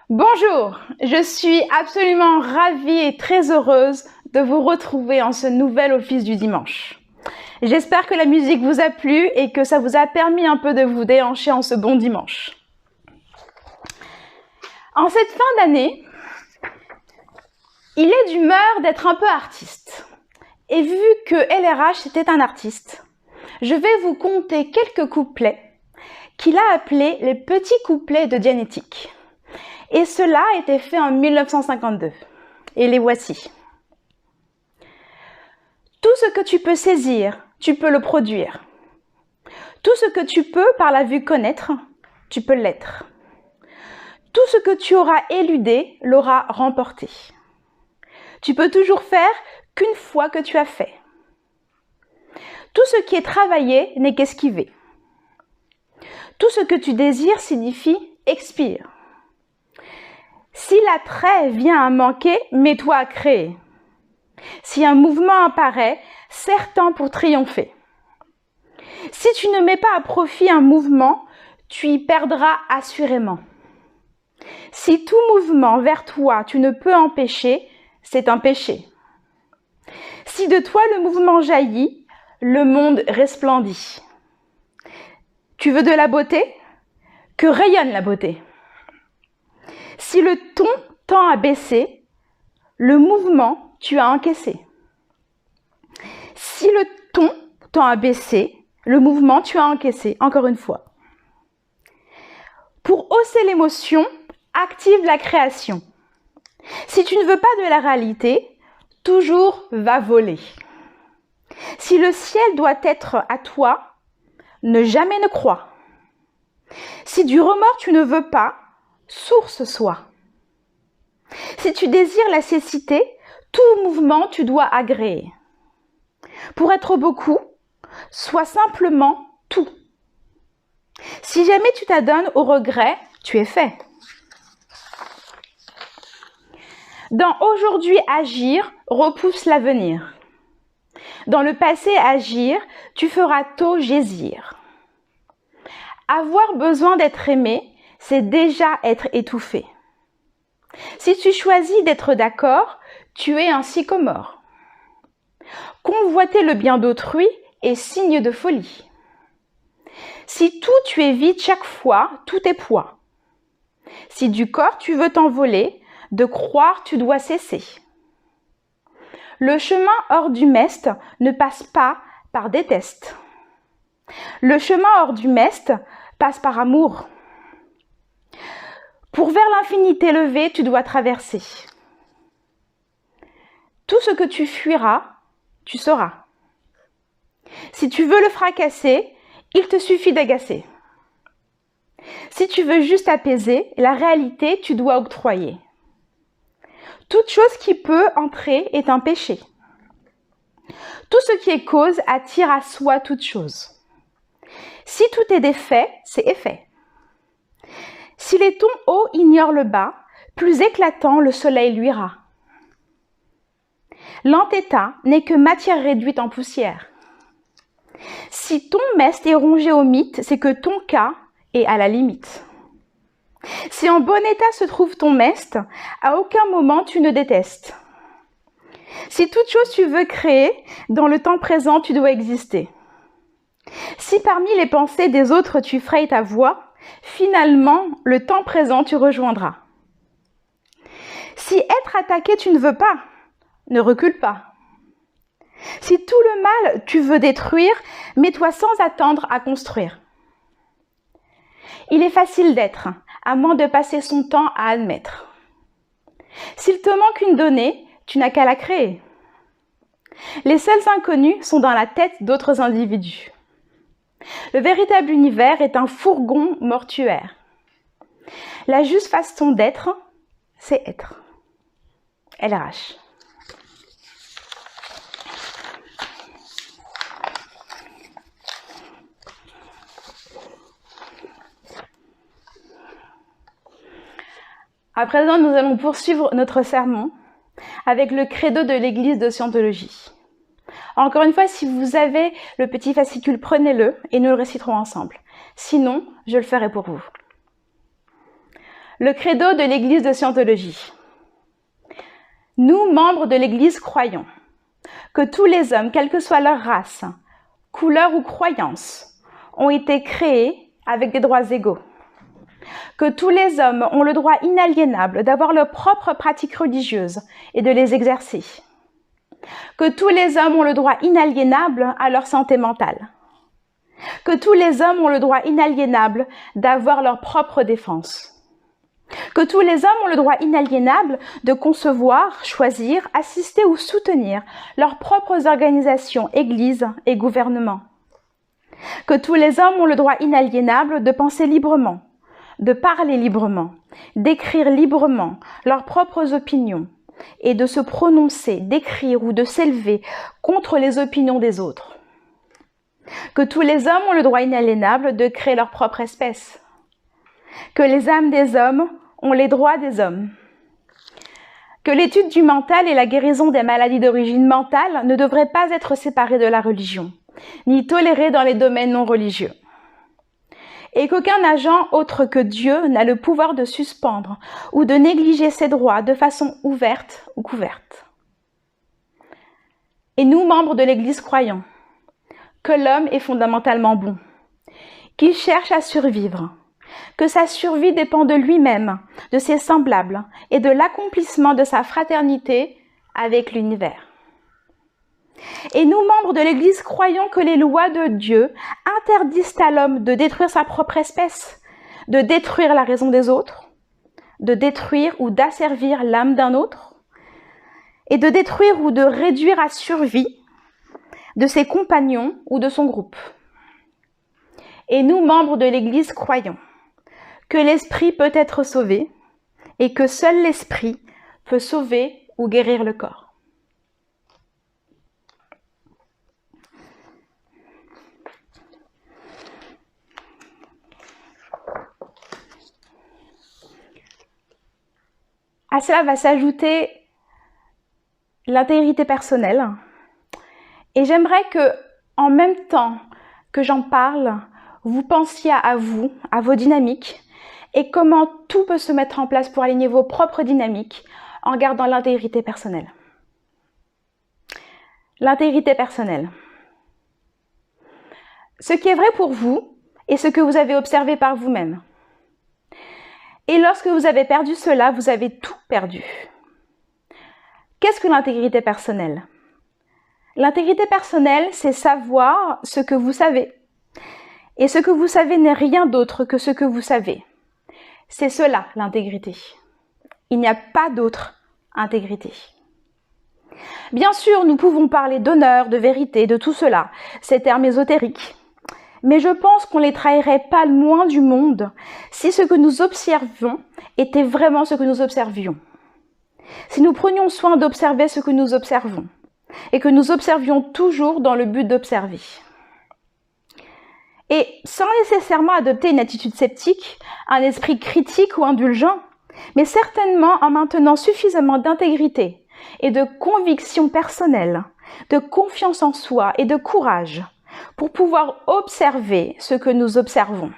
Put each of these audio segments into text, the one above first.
Bonjour, je suis absolument ravie et très heureuse de vous retrouver en ce nouvel office du dimanche. J'espère que la musique vous a plu et que ça vous a permis un peu de vous déhancher en ce bon dimanche. En cette fin d'année, il est d'humeur d'être un peu artiste. Et vu que LRH était un artiste, je vais vous conter quelques couplets qu'il a appelés les petits couplets de Dianétique. Et cela a été fait en 1952. Et les voici. Tout ce que tu peux saisir, tu peux le produire. Tout ce que tu peux par la vue connaître, tu peux l'être. Tout ce que tu auras éludé l'aura remporté. Tu peux toujours faire qu'une fois que tu as fait. Tout ce qui est travaillé n'est qu'esquiver. Tout ce que tu désires signifie expire. Si l'attrait vient à manquer, mets-toi à créer. Si un mouvement apparaît, serre-t'en pour triompher. Si tu ne mets pas à profit un mouvement, tu y perdras assurément. Si tout mouvement vers toi tu ne peux empêcher, c'est un péché. Si de toi le mouvement jaillit, le monde resplendit. Tu veux de la beauté? Que rayonne la beauté. Si le ton tend à baisser, le mouvement tu as encaissé. Si le ton tend à baisser, le mouvement tu as encaissé. Encore une fois. Pour hausser l'émotion, active la création. Si tu ne veux pas de la réalité, toujours va voler. Si le ciel doit être à toi, ne jamais ne crois. Si du remords tu ne veux pas, source sois. Si tu désires la cécité, tout mouvement tu dois agréer. Pour être beaucoup, sois simplement tout. Si jamais tu t'adonnes au regret, tu es fait. Dans aujourd'hui agir, repousse l'avenir. Dans le passé agir, tu feras tôt gésir. Avoir besoin d'être aimé, c'est déjà être étouffé. Si tu choisis d'être d'accord, tu es un sycomore. Convoiter le bien d'autrui est signe de folie. Si tout tu évites chaque fois, tout est poids. Si du corps tu veux t'envoler, de croire tu dois cesser. Le chemin hors du mest ne passe pas par déteste. Le chemin hors du mest passe par amour. Pour vers l'infini t'élever, tu dois traverser. Tout ce que tu fuiras, tu sauras. Si tu veux le fracasser, il te suffit d'agacer. Si tu veux juste apaiser, la réalité tu dois octroyer. Toute chose qui peut entrer est un péché. Tout ce qui est cause attire à soi toute chose. Si tout est défait, c'est effet. Si les tons hauts ignorent le bas, plus éclatant le soleil luira. L'entêtat n'est que matière réduite en poussière. Si ton mest est rongé au mythe, c'est que ton cas est à la limite. Si en bon état se trouve ton mest, à aucun moment tu ne détestes. Si toute chose tu veux créer, dans le temps présent tu dois exister. Si parmi les pensées des autres tu frayes ta voix, finalement le temps présent tu rejoindras. Si être attaqué tu ne veux pas, ne recule pas. Si tout le mal tu veux détruire, mets-toi sans attendre à construire. Il est facile d'être, à moins de passer son temps à admettre. S'il te manque une donnée, tu n'as qu'à la créer. Les seuls inconnus sont dans la tête d'autres individus. Le véritable univers est un fourgon mortuaire. La juste façon d'être, c'est être. LRH. À présent, nous allons poursuivre notre sermon avec le credo de l'Église de Scientologie. Encore une fois, si vous avez le petit fascicule, prenez-le et nous le réciterons ensemble. Sinon, je le ferai pour vous. Le credo de l'Église de Scientologie. Nous, membres de l'Église, croyons que tous les hommes, quelle que soit leur race, couleur ou croyance, ont été créés avec des droits égaux. Que tous les hommes ont le droit inaliénable d'avoir leurs propres pratiques religieuses et de les exercer. Que tous les hommes ont le droit inaliénable à leur santé mentale. Que tous les hommes ont le droit inaliénable d'avoir leur propre défense. Que tous les hommes ont le droit inaliénable de concevoir, choisir, assister ou soutenir leurs propres organisations, églises et gouvernements. Que tous les hommes ont le droit inaliénable de penser librement, de parler librement, d'écrire librement leurs propres opinions et de se prononcer, d'écrire ou de s'élever contre les opinions des autres. Que tous les hommes ont le droit inaliénable de créer leur propre espèce. Que les âmes des hommes ont les droits des hommes. Que l'étude du mental et la guérison des maladies d'origine mentale ne devraient pas être séparées de la religion, ni tolérées dans les domaines non religieux. Et qu'aucun agent autre que Dieu n'a le pouvoir de suspendre ou de négliger ses droits de façon ouverte ou couverte. Et nous, membres de l'Église, croyons que l'homme est fondamentalement bon, qu'il cherche à survivre, que sa survie dépend de lui-même, de ses semblables et de l'accomplissement de sa fraternité avec l'univers. Et nous, membres de l'Église, croyons que les lois de Dieu interdisent à l'homme de détruire sa propre espèce, de détruire la raison des autres, de détruire ou d'asservir l'âme d'un autre, et de détruire ou de réduire à survie de ses compagnons ou de son groupe. Et nous, membres de l'Église, croyons que l'esprit peut être sauvé et que seul l'esprit peut sauver ou guérir le corps. À cela va s'ajouter l'intégrité personnelle. Et j'aimerais que, en même temps que j'en parle, vous pensiez à vous, à vos dynamiques, et comment tout peut se mettre en place pour aligner vos propres dynamiques en gardant l'intégrité personnelle. L'intégrité personnelle. Ce qui est vrai pour vous est ce que vous avez observé par vous-même. Et lorsque vous avez perdu cela, vous avez tout perdu. Qu'est-ce que l'intégrité personnelle ? L'intégrité personnelle, c'est savoir ce que vous savez. Et ce que vous savez n'est rien d'autre que ce que vous savez. C'est cela, l'intégrité. Il n'y a pas d'autre intégrité. Bien sûr, nous pouvons parler d'honneur, de vérité, de tout cela, ces termes ésotériques. Mais je pense qu'on les trahirait pas le moins du monde si ce que nous observions était vraiment ce que nous observions. Si nous prenions soin d'observer ce que nous observons et que nous observions toujours dans le but d'observer. Et sans nécessairement adopter une attitude sceptique, un esprit critique ou indulgent, mais certainement en maintenant suffisamment d'intégrité et de conviction personnelle, de confiance en soi et de courage pour pouvoir observer ce que nous observons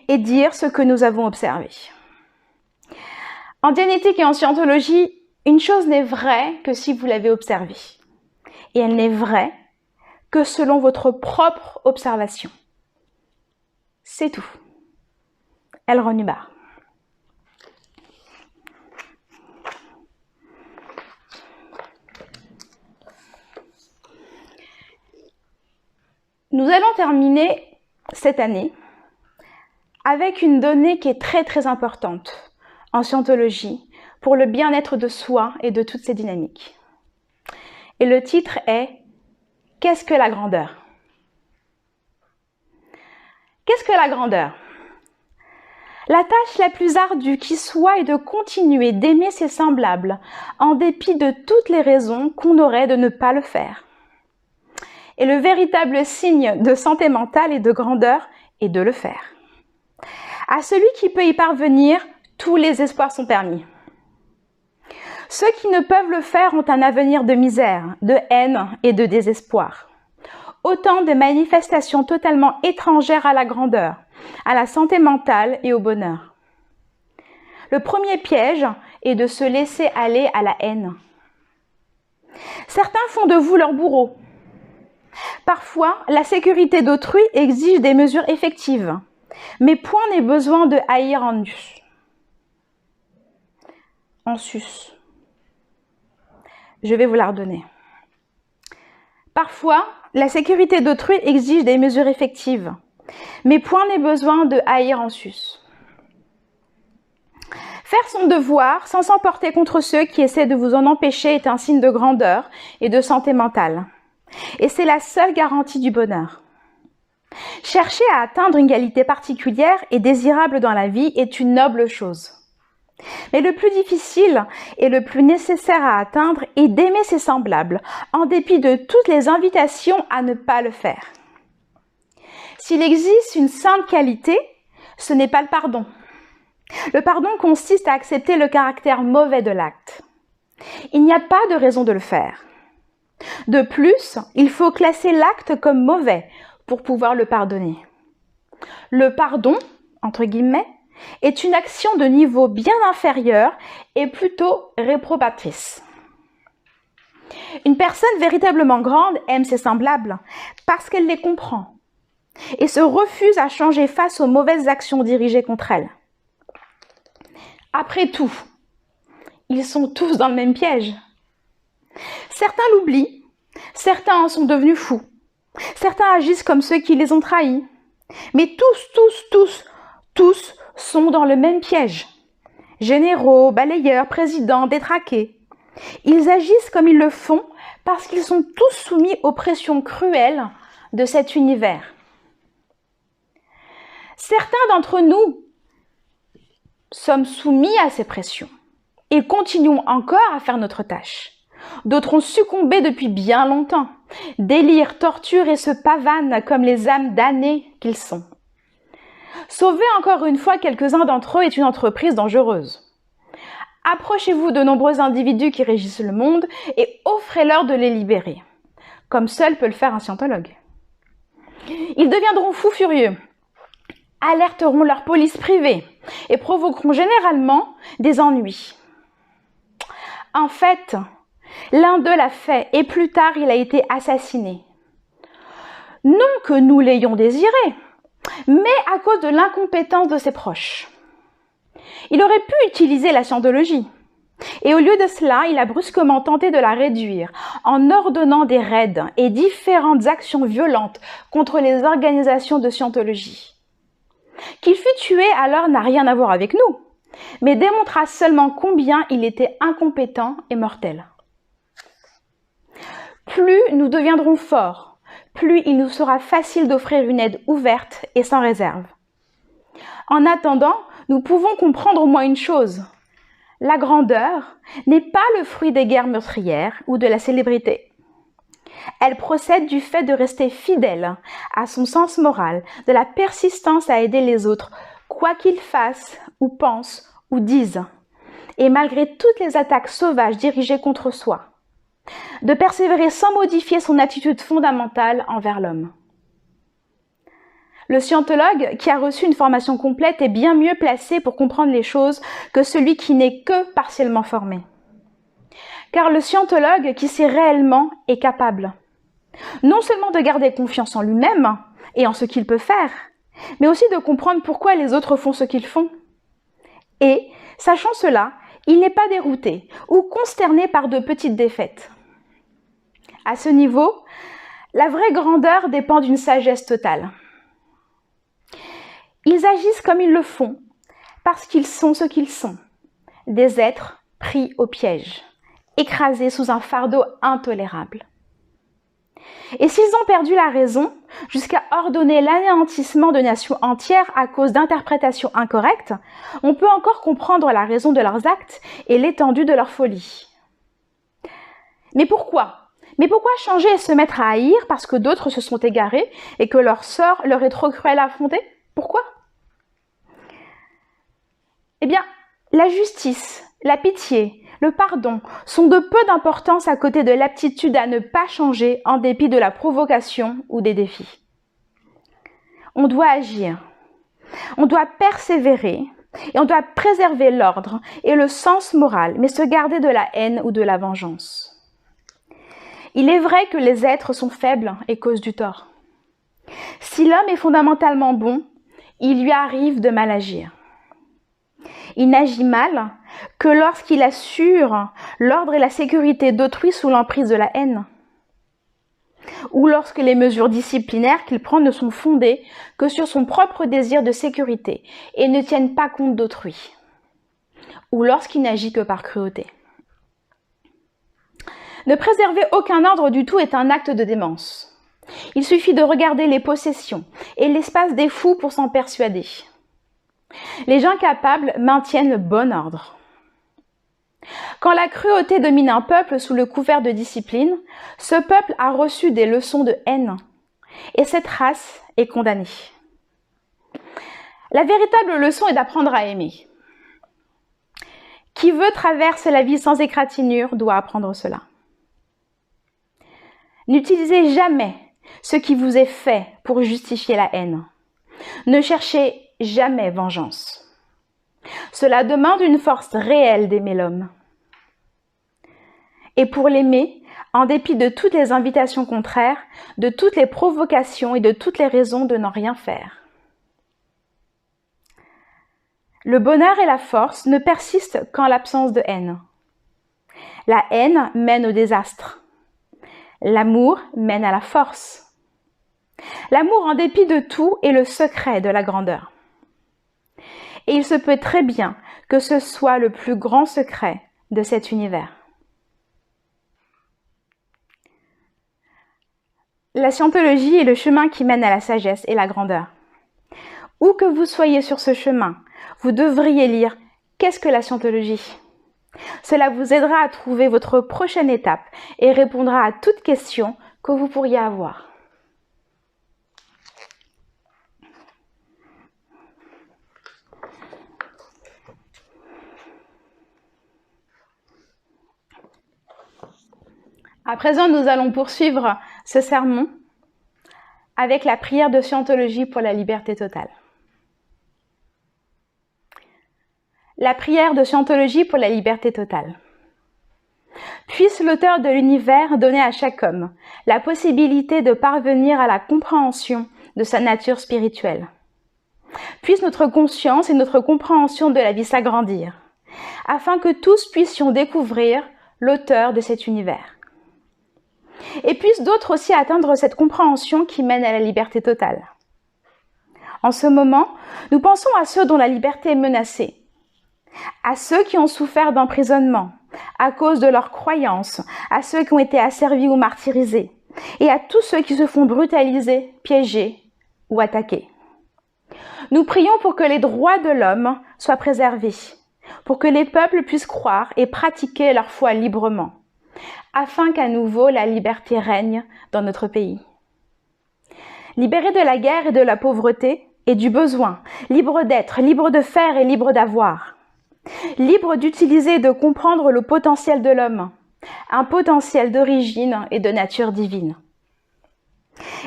et dire ce que nous avons observé. En dianétique et en scientologie, une chose n'est vraie que si vous l'avez observée. Et elle n'est vraie que selon votre propre observation. C'est tout. L. Ron Hubbard. Nous allons terminer cette année avec une donnée qui est très très importante en scientologie pour le bien-être de soi et de toutes ces dynamiques. Et le titre est « Qu'est-ce que la grandeur ?» Qu'est-ce que la grandeur ? La tâche la plus ardue qui soit est de continuer d'aimer ses semblables en dépit de toutes les raisons qu'on aurait de ne pas le faire. Et le véritable signe de santé mentale et de grandeur est de le faire. À celui qui peut y parvenir, tous les espoirs sont permis. Ceux qui ne peuvent le faire ont un avenir de misère, de haine et de désespoir. autant de manifestations totalement étrangères à la grandeur, à la santé mentale et au bonheur. Le premier piège est de se laisser aller à la haine. Certains font de vous leur bourreau. Parfois, la sécurité d'autrui exige des mesures effectives, mais point n'est besoin de haïr en sus. Je vais vous la redonner. Parfois, la sécurité d'autrui exige des mesures effectives, mais point n'est besoin de haïr en sus. Faire son devoir sans s'emporter contre ceux qui essaient de vous en empêcher est un signe de grandeur et de santé mentale. Et c'est la seule garantie du bonheur. Chercher à atteindre une qualité particulière et désirable dans la vie est une noble chose. Mais le plus difficile et le plus nécessaire à atteindre est d'aimer ses semblables, en dépit de toutes les invitations à ne pas le faire. S'il existe une sainte qualité, ce n'est pas le pardon. Le pardon consiste à accepter le caractère mauvais de l'acte. Il n'y a pas de raison de le faire. De plus, il faut classer l'acte comme mauvais pour pouvoir le pardonner. Le pardon, entre guillemets, est une action de niveau bien inférieur et plutôt réprobatrice. Une personne véritablement grande aime ses semblables parce qu'elle les comprend et se refuse à changer face aux mauvaises actions dirigées contre elle. Après tout, ils sont tous dans le même piège. Certains l'oublient, certains en sont devenus fous, certains agissent comme ceux qui les ont trahis, mais tous sont dans le même piège. Généraux, balayeurs, présidents, détraqués. Ils agissent comme ils le font parce qu'ils sont tous soumis aux pressions cruelles de cet univers. Certains d'entre nous sommes soumis à ces pressions et continuons encore à faire notre tâche. D'autres ont succombé depuis bien longtemps. Délire, torture et se pavanent comme les âmes damnées qu'ils sont. Sauver encore une fois quelques-uns d'entre eux est une entreprise dangereuse. Approchez-vous de nombreux individus qui régissent le monde et offrez-leur de les libérer, comme seul peut le faire un scientologue. Ils deviendront fous furieux, alerteront leur police privée et provoqueront généralement des ennuis. En fait, l'un d'eux l'a fait et plus tard il a été assassiné. Non que nous l'ayons désiré, mais à cause de l'incompétence de ses proches. Il aurait pu utiliser la scientologie, et au lieu de cela, il a brusquement tenté de la réduire en ordonnant des raids et différentes actions violentes contre les organisations de scientologie. Qu'il fut tué alors n'a rien à voir avec nous, mais démontra seulement combien il était incompétent et mortel. Plus nous deviendrons forts, plus il nous sera facile d'offrir une aide ouverte et sans réserve. En attendant, nous pouvons comprendre au moins une chose. La grandeur n'est pas le fruit des guerres meurtrières ou de la célébrité. Elle procède du fait de rester fidèle à son sens moral, de la persistance à aider les autres, quoi qu'ils fassent ou pensent ou disent, et malgré toutes les attaques sauvages dirigées contre soi. De persévérer sans modifier son attitude fondamentale envers l'homme. Le scientologue qui a reçu une formation complète est bien mieux placé pour comprendre les choses que celui qui n'est que partiellement formé. Car le scientologue qui sait réellement est capable, non seulement de garder confiance en lui-même et en ce qu'il peut faire, mais aussi de comprendre pourquoi les autres font ce qu'ils font. Et, sachant cela, il n'est pas dérouté ou consterné par de petites défaites. À ce niveau, la vraie grandeur dépend d'une sagesse totale. Ils agissent comme ils le font, parce qu'ils sont ce qu'ils sont, des êtres pris au piège, écrasés sous un fardeau intolérable. Et s'ils ont perdu la raison, jusqu'à ordonner l'anéantissement de nations entières à cause d'interprétations incorrectes, on peut encore comprendre la raison de leurs actes et l'étendue de leur folie. Mais pourquoi ? Mais pourquoi changer et se mettre à haïr parce que d'autres se sont égarés et que leur sort leur est trop cruel à affronter ? Pourquoi ? Eh bien, la justice, la pitié, le pardon sont de peu d'importance à côté de l'aptitude à ne pas changer en dépit de la provocation ou des défis. On doit agir, on doit persévérer et on doit préserver l'ordre et le sens moral, mais se garder de la haine ou de la vengeance. Il est vrai que les êtres sont faibles et causent du tort. Si l'homme est fondamentalement bon, il lui arrive de mal agir. Il n'agit mal que lorsqu'il assure l'ordre et la sécurité d'autrui sous l'emprise de la haine, ou lorsque les mesures disciplinaires qu'il prend ne sont fondées que sur son propre désir de sécurité et ne tiennent pas compte d'autrui, ou lorsqu'il n'agit que par cruauté. Ne préserver aucun ordre du tout est un acte de démence. Il suffit de regarder les possessions et l'espace des fous pour s'en persuader. Les gens capables maintiennent le bon ordre. Quand la cruauté domine un peuple sous le couvert de discipline, ce peuple a reçu des leçons de haine et cette race est condamnée. La véritable leçon est d'apprendre à aimer. Qui veut traverser la vie sans égratignure doit apprendre cela. N'utilisez jamais ce qui vous est fait pour justifier la haine. Ne cherchez jamais vengeance. Cela demande une force réelle d'aimer l'homme. Et pour l'aimer, en dépit de toutes les invitations contraires, de toutes les provocations et de toutes les raisons de n'en rien faire. Le bonheur et la force ne persistent qu'en l'absence de haine. La haine mène au désastre. L'amour mène à la force. L'amour, en dépit de tout, est le secret de la grandeur. Et il se peut très bien que ce soit le plus grand secret de cet univers. La scientologie est le chemin qui mène à la sagesse et la grandeur. Où que vous soyez sur ce chemin, vous devriez lire « Qu'est-ce que la scientologie ?» Cela vous aidera à trouver votre prochaine étape et répondra à toute question que vous pourriez avoir. À présent, nous allons poursuivre ce sermon avec la prière de Scientologie pour la liberté totale. La prière de Scientologie pour la liberté totale. Puisse l'auteur de l'univers donner à chaque homme la possibilité de parvenir à la compréhension de sa nature spirituelle. Puisse notre conscience et notre compréhension de la vie s'agrandir, afin que tous puissions découvrir l'auteur de cet univers. Et puissent d'autres aussi atteindre cette compréhension qui mène à la liberté totale. En ce moment, nous pensons à ceux dont la liberté est menacée, à ceux qui ont souffert d'emprisonnement à cause de leurs croyances, à ceux qui ont été asservis ou martyrisés, et à tous ceux qui se font brutaliser, piéger ou attaquer. Nous prions pour que les droits de l'homme soient préservés, pour que les peuples puissent croire et pratiquer leur foi librement, afin qu'à nouveau la liberté règne dans notre pays. Libérés de la guerre et de la pauvreté et du besoin, libres d'être, libres de faire et libres d'avoir, libres d'utiliser et de comprendre le potentiel de l'homme, un potentiel d'origine et de nature divine,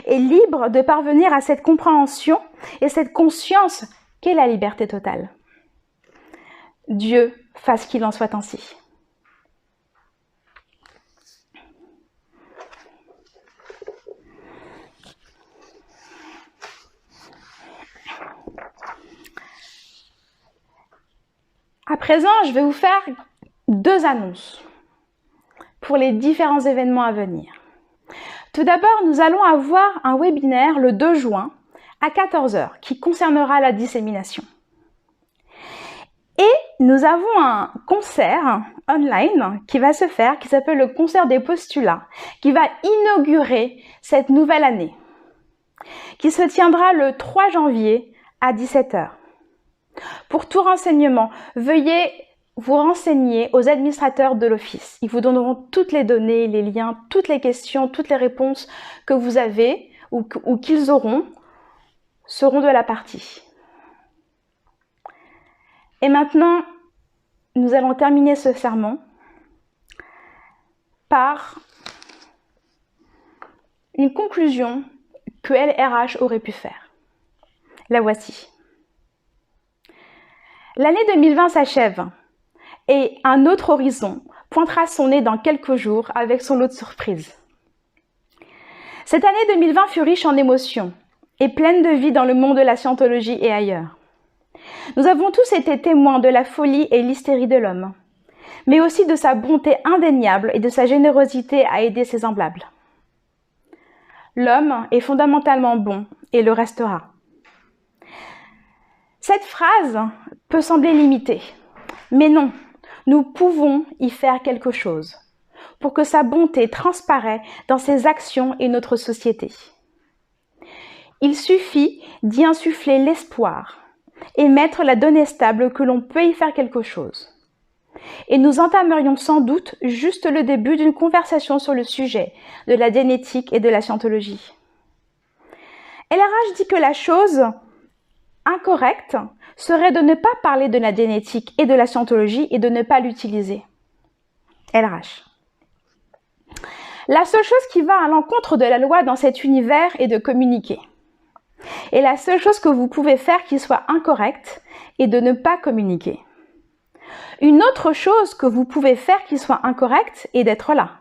et libres de parvenir à cette compréhension et cette conscience qu'est la liberté totale. Dieu fasse qu'il en soit ainsi. À présent, je vais vous faire 2 annonces pour les différents événements à venir. Tout d'abord, nous allons avoir un webinaire le 2 juin à 14 h qui concernera la dissémination. Et nous avons un concert online qui va se faire, qui s'appelle le concert des postulats, qui va inaugurer cette nouvelle année, qui se tiendra le 3 janvier à 17 h. Pour tout renseignement, veuillez vous renseigner aux administrateurs de l'office. Ils vous donneront toutes les données, les liens, toutes les questions, toutes les réponses que vous avez ou qu'ils auront seront de la partie. Et maintenant, nous allons terminer ce sermon par une conclusion que LRH aurait pu faire. La voici. L'année 2020 s'achève et un autre horizon pointera son nez dans quelques jours avec son lot de surprises. Cette année 2020 fut riche en émotions et pleine de vie dans le monde de la scientologie et ailleurs. Nous avons tous été témoins de la folie et l'hystérie de l'homme, mais aussi de sa bonté indéniable et de sa générosité à aider ses semblables. L'homme est fondamentalement bon et le restera. Cette phrase peut sembler limitée, mais non, nous pouvons y faire quelque chose pour que sa bonté transparaisse dans ses actions et notre société. Il suffit d'y insuffler l'espoir et mettre la donnée stable que l'on peut y faire quelque chose. Et nous entamerions sans doute juste le début d'une conversation sur le sujet de la génétique et de la scientologie. LRH dit que la chose incorrecte serait de ne pas parler de la génétique et de la scientologie et de ne pas l'utiliser. LRH. La seule chose qui va à l'encontre de la loi dans cet univers est de communiquer. Et la seule chose que vous pouvez faire qui soit incorrecte est de ne pas communiquer. Une autre chose que vous pouvez faire qui soit incorrecte est d'être là.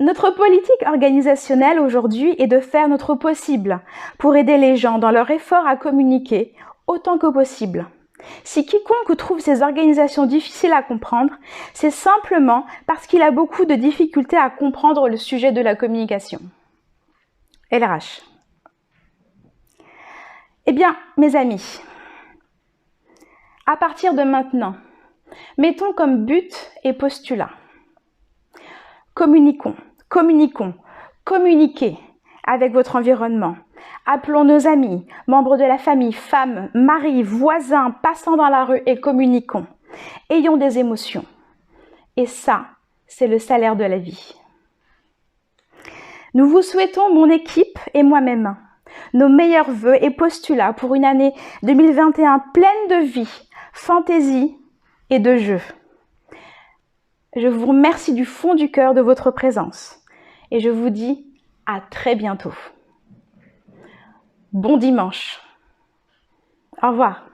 Notre politique organisationnelle aujourd'hui est de faire notre possible pour aider les gens dans leur effort à communiquer autant que possible. Si quiconque trouve ces organisations difficiles à comprendre, c'est simplement parce qu'il a beaucoup de difficultés à comprendre le sujet de la communication. LRH. Eh bien, mes amis, à partir de maintenant, mettons comme but et postulat. Communiquons, communiquez avec votre environnement. Appelons nos amis, membres de la famille, femmes, maris, voisins, passant dans la rue et communiquons. Ayons des émotions. Et ça, c'est le salaire de la vie. Nous vous souhaitons, mon équipe et moi-même, nos meilleurs vœux et postulats pour une année 2021 pleine de vie, fantaisie et de jeu. Je vous remercie du fond du cœur de votre présence et je vous dis à très bientôt. Bon dimanche. Au revoir.